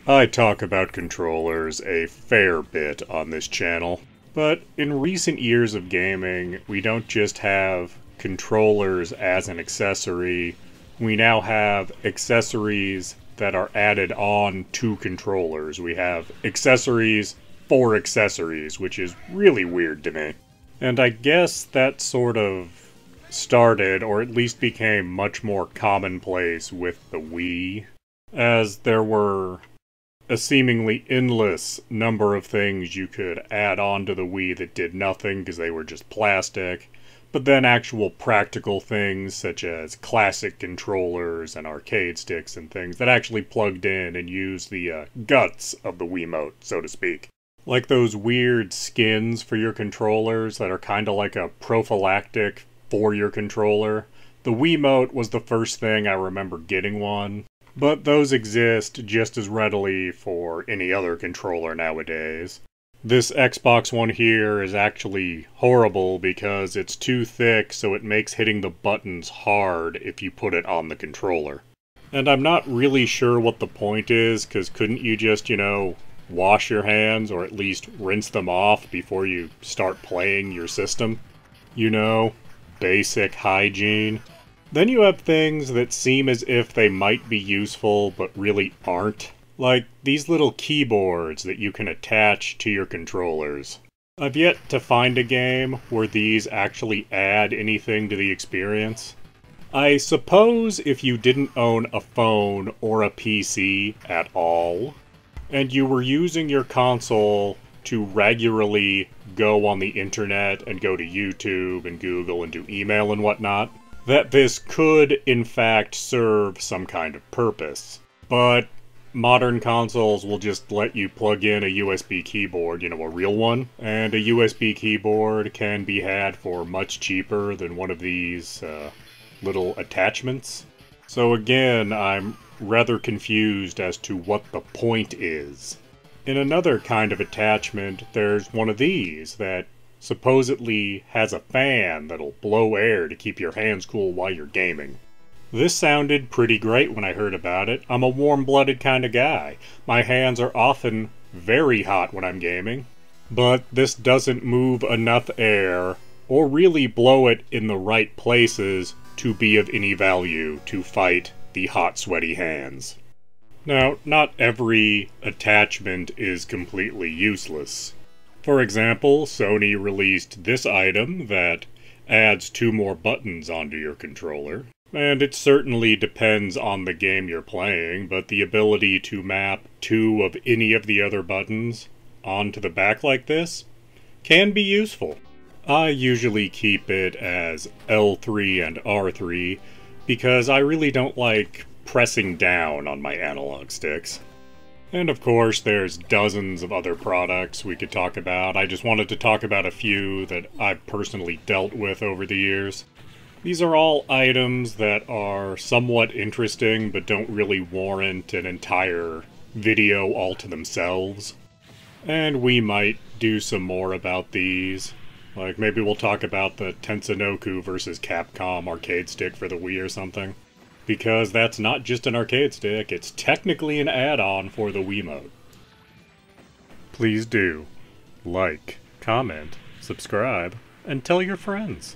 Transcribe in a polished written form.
I talk about controllers a fair bit on this channel, but in recent years of gaming, we don't just have controllers as an accessory, we now have accessories that are added on to controllers. We have accessories for accessories, which is really weird to me. And I guess that sort of started, or at least became much more commonplace with the Wii, as there were a seemingly endless number of things you could add on to the Wii that did nothing because they were just plastic, but then actual practical things such as classic controllers and arcade sticks and things that actually plugged in and used the guts of the Wiimote, so to speak. Like those weird skins for your controllers that are kind of like a prophylactic for your controller. The Wiimote was the first thing I remember getting one. But those exist just as readily for any other controller nowadays. This Xbox One here is actually horrible because it's too thick, so it makes hitting the buttons hard if you put it on the controller. And I'm not really sure what the point is, because couldn't you just, wash your hands, or at least rinse them off before you start playing your system? Basic hygiene. Then you have things that seem as if they might be useful, but really aren't. Like these little keyboards that you can attach to your controllers. I've yet to find a game where these actually add anything to the experience. I suppose if you didn't own a phone or a PC at all, and you were using your console to regularly go on the internet and go to YouTube and Google and do email and whatnot, that this could, in fact, serve some kind of purpose. But modern consoles will just let you plug in a USB keyboard, a real one, and a USB keyboard can be had for much cheaper than one of these little attachments. So again, I'm rather confused as to what the point is. In another kind of attachment, there's one of these that supposedly has a fan that'll blow air to keep your hands cool while you're gaming. This sounded pretty great when I heard about it. I'm a warm-blooded kind of guy. My hands are often very hot when I'm gaming. But this doesn't move enough air, or really blow it in the right places, to be of any value to fight the hot, sweaty hands. Now, not every attachment is completely useless. For example, Sony released this item that adds 2 more buttons onto your controller. And it certainly depends on the game you're playing, but the ability to map 2 of any of the other buttons onto the back like this can be useful. I usually keep it as L3 and R3 because I really don't like pressing down on my analog sticks. And of course, there's dozens of other products we could talk about. I just wanted to talk about a few that I've personally dealt with over the years. These are all items that are somewhat interesting, but don't really warrant an entire video all to themselves. And we might do some more about these. Like, maybe we'll talk about the Tetsunoku vs. Capcom arcade stick for the Wii or something. Because that's not just an arcade stick, it's technically an add-on for the Wiimote. Please do like, comment, subscribe, and tell your friends.